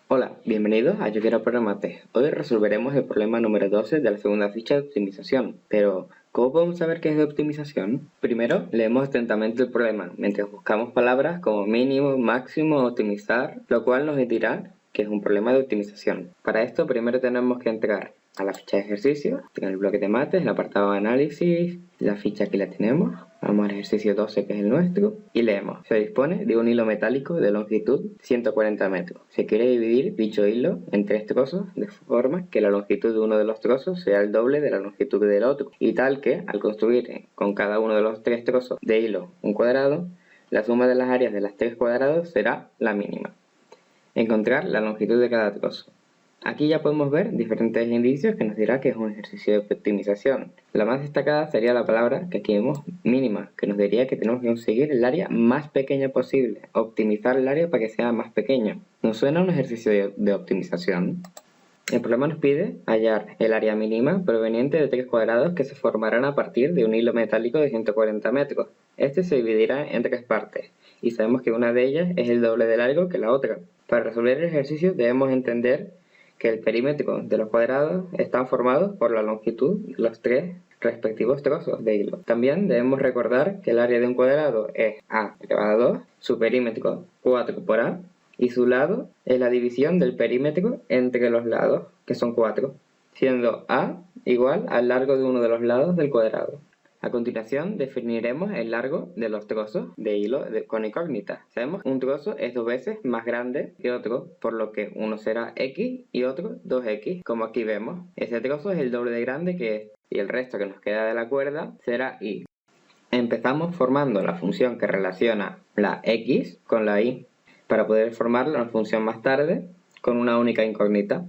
Hola, bienvenidos a Yo Quiero Programarte. Hoy resolveremos el problema número 12 de la segunda ficha de optimización. Pero, ¿cómo podemos saber qué es de optimización? Primero, leemos atentamente el problema, mientras buscamos palabras como mínimo, máximo, optimizar, lo cual nos dirá que es un problema de optimización. Para esto, primero tenemos que entrar a la ficha de ejercicio, en el bloque de mates, el apartado de análisis, la ficha aquí la tenemos. Vamos al ejercicio 12, que es el nuestro, y leemos. Se dispone de un hilo metálico de longitud 140 metros. Se quiere dividir dicho hilo en 3 trozos, de forma que la longitud de uno de los trozos sea el doble de la longitud del otro, y tal que, al construir con cada uno de los 3 trozos de hilo un cuadrado, la suma de las áreas de las 3 cuadrados será la mínima. Encontrar la longitud de cada trozo. Aquí ya podemos ver diferentes indicios que nos dirá que es un ejercicio de optimización. La más destacada sería la palabra que aquí vemos, mínima, que nos diría que tenemos que conseguir el área más pequeña posible, optimizar el área para que sea más pequeña. ¿Nos suena un ejercicio de optimización? El problema nos pide hallar el área mínima proveniente de 3 cuadrados que se formarán a partir de un hilo metálico de 140 metros. Este se dividirá en 3 partes, y sabemos que una de ellas es el doble de largo que la otra. Para resolver el ejercicio debemos entender que el perímetro de los cuadrados están formados por la longitud de los 3 respectivos trozos de hilo. También debemos recordar que el área de un cuadrado es a elevado a 2, su perímetro 4 por a, y su lado es la división del perímetro entre los lados, que son 4, siendo a igual al largo de uno de los lados del cuadrado. A continuación definiremos el largo de los trozos de hilo con incógnita. Sabemos que un trozo es 2 veces más grande que otro, por lo que uno será x y otro 2x, como aquí vemos. Ese trozo es el doble de grande que este, y el resto que nos queda de la cuerda será y. Empezamos formando la función que relaciona la x con la y, para poder formar la función más tarde con una única incógnita.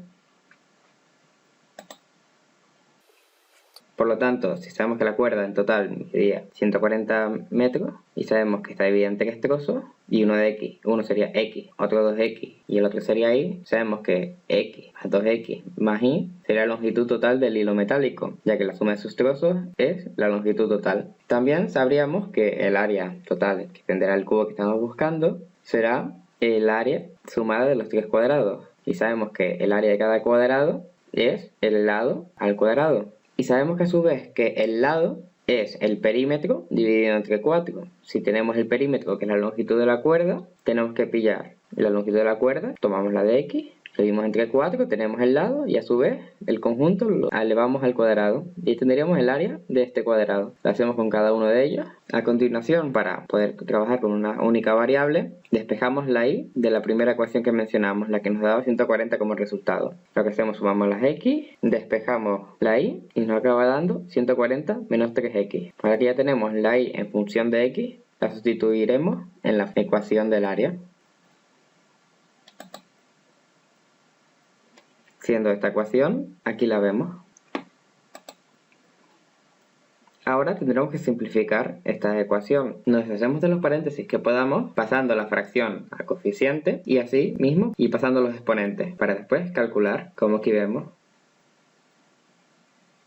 Por lo tanto, si sabemos que la cuerda en total sería 140 metros y sabemos que está dividida en 3 trozos y uno de x, uno sería x, otro 2x y el otro sería y, sabemos que x más 2x más y sería la longitud total del hilo metálico, ya que la suma de sus trozos es la longitud total. También sabríamos que el área total que tendrá el cubo que estamos buscando será el área sumada de los 3 cuadrados, y sabemos que el área de cada cuadrado es el lado al cuadrado. Y sabemos que a su vez que el lado es el perímetro dividido entre 4. Si tenemos el perímetro, que es la longitud de la cuerda, tenemos que pillar la longitud de la cuerda, tomamos la de x, lo dividimos entre 4, tenemos el lado y a su vez el conjunto lo elevamos al cuadrado y tendríamos el área de este cuadrado. Lo hacemos con cada uno de ellos. A continuación, para poder trabajar con una única variable, despejamos la y de la primera ecuación que mencionamos, la que nos daba 140 como resultado. Lo que hacemos, sumamos las x, despejamos la y nos acaba dando 140 menos 3x. Ahora que ya tenemos la y en función de x, la sustituiremos en la ecuación del área, siendo esta ecuación, aquí la vemos. Ahora tendremos que simplificar esta ecuación. Nos deshacemos de los paréntesis que podamos, pasando la fracción a coeficiente y así mismo, y pasando los exponentes, para después calcular, como aquí vemos.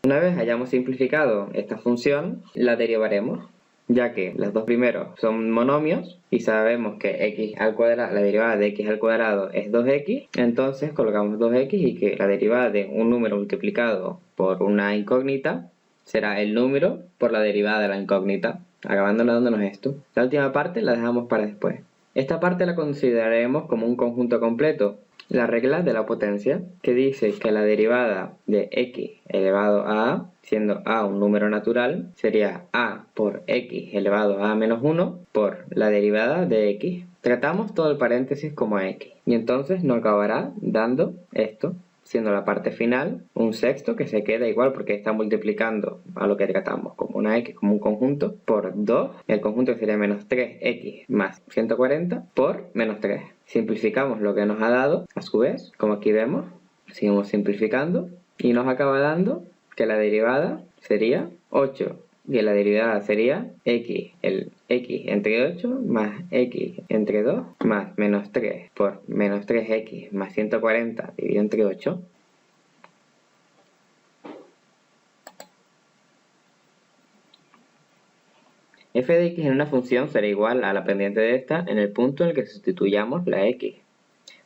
Una vez hayamos simplificado esta función, la derivaremos, ya que los dos primeros son monomios y sabemos que x al cuadrado, la derivada de x al cuadrado es 2x, entonces colocamos 2x y que la derivada de un número multiplicado por una incógnita será el número por la derivada de la incógnita, acabándonos dándonos esto. La última parte la dejamos para después. Esta parte la consideraremos como un conjunto completo. La regla de la potencia, que dice que la derivada de x elevado a a, siendo a un número natural, sería a por x elevado a menos 1 por la derivada de x. Tratamos todo el paréntesis como x, y entonces nos acabará dando esto, siendo la parte final un sexto que se queda igual porque está multiplicando a lo que tratamos como una x, como un conjunto, por 2, el conjunto sería menos 3x más 140 por menos 3. Simplificamos lo que nos ha dado, a su vez, como aquí vemos, seguimos simplificando y nos acaba dando que la derivada sería 8 y la derivada sería x, el x entre 8 más x entre 2 más menos 3 por menos 3x más 140 dividido entre 8. F de x en una función será igual a la pendiente de esta en el punto en el que sustituyamos la x.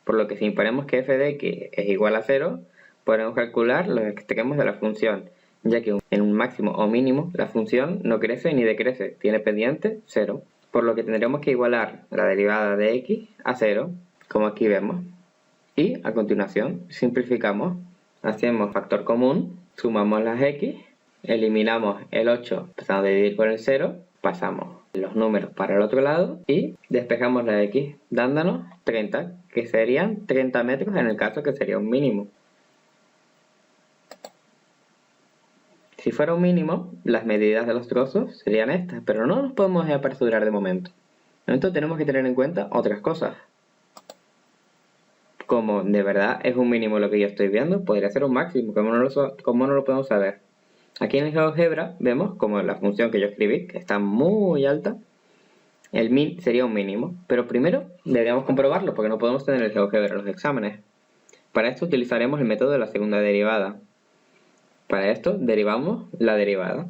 por lo que si imponemos que f de x es igual a 0, podemos calcular los extremos de la función, ya que en un máximo o mínimo la función no crece ni decrece, tiene pendiente 0, por lo que tendremos que igualar la derivada de x a 0, como aquí vemos. Y a continuación simplificamos, hacemos factor común, sumamos las x, eliminamos el 8 empezando a dividir por el 0, pasamos los números para el otro lado y despejamos la x dándonos 30, que serían 30 metros en el caso que sería un mínimo. Si fuera un mínimo, las medidas de los trozos serían estas, pero no nos podemos apresurar de momento. De momento tenemos que tener en cuenta otras cosas. Como de verdad es un mínimo lo que yo estoy viendo, podría ser un máximo, como no lo podemos saber. Aquí en el GeoGebra vemos como la función que yo escribí, que está muy alta, el min sería un mínimo, pero primero deberíamos comprobarlo porque no podemos tener el GeoGebra en los exámenes. Para esto utilizaremos el método de la segunda derivada. Para esto derivamos la derivada.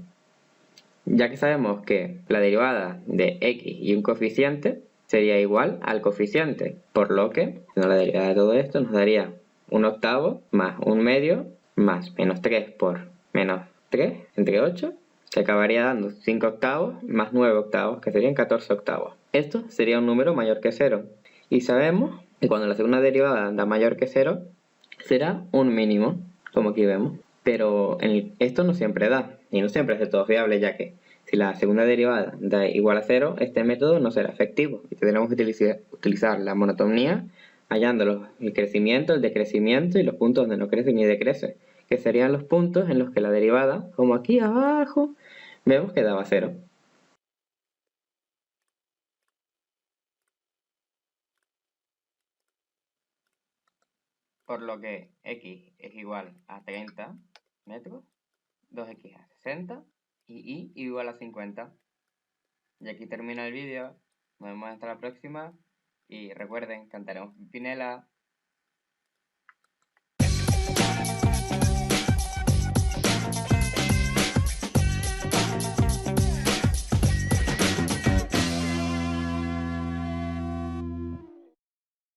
Ya que sabemos que la derivada de x y un coeficiente sería igual al coeficiente, por lo que la derivada de todo esto nos daría 1/8 más 1/2 más menos 3 por menos 3 entre 8, que acabaría dando 5/8 más 9/8, que serían 14/8. Esto sería un número mayor que 0. Y sabemos que cuando la segunda derivada da mayor que 0, será un mínimo, como aquí vemos. Pero esto no siempre da, y no siempre es de todo fiable, ya que si la segunda derivada da igual a 0, este método no será efectivo, y tendremos que utilizar la monotonía, hallando el crecimiento, el decrecimiento y los puntos donde no crece ni decrece, que serían los puntos en los que la derivada, como aquí abajo, vemos que daba 0. Por lo que x es igual a 30 metros, 2x a 60 y y igual a 50. Y aquí termina el vídeo. Nos vemos hasta la próxima. Y recuerden, cantaremos Pimpinela.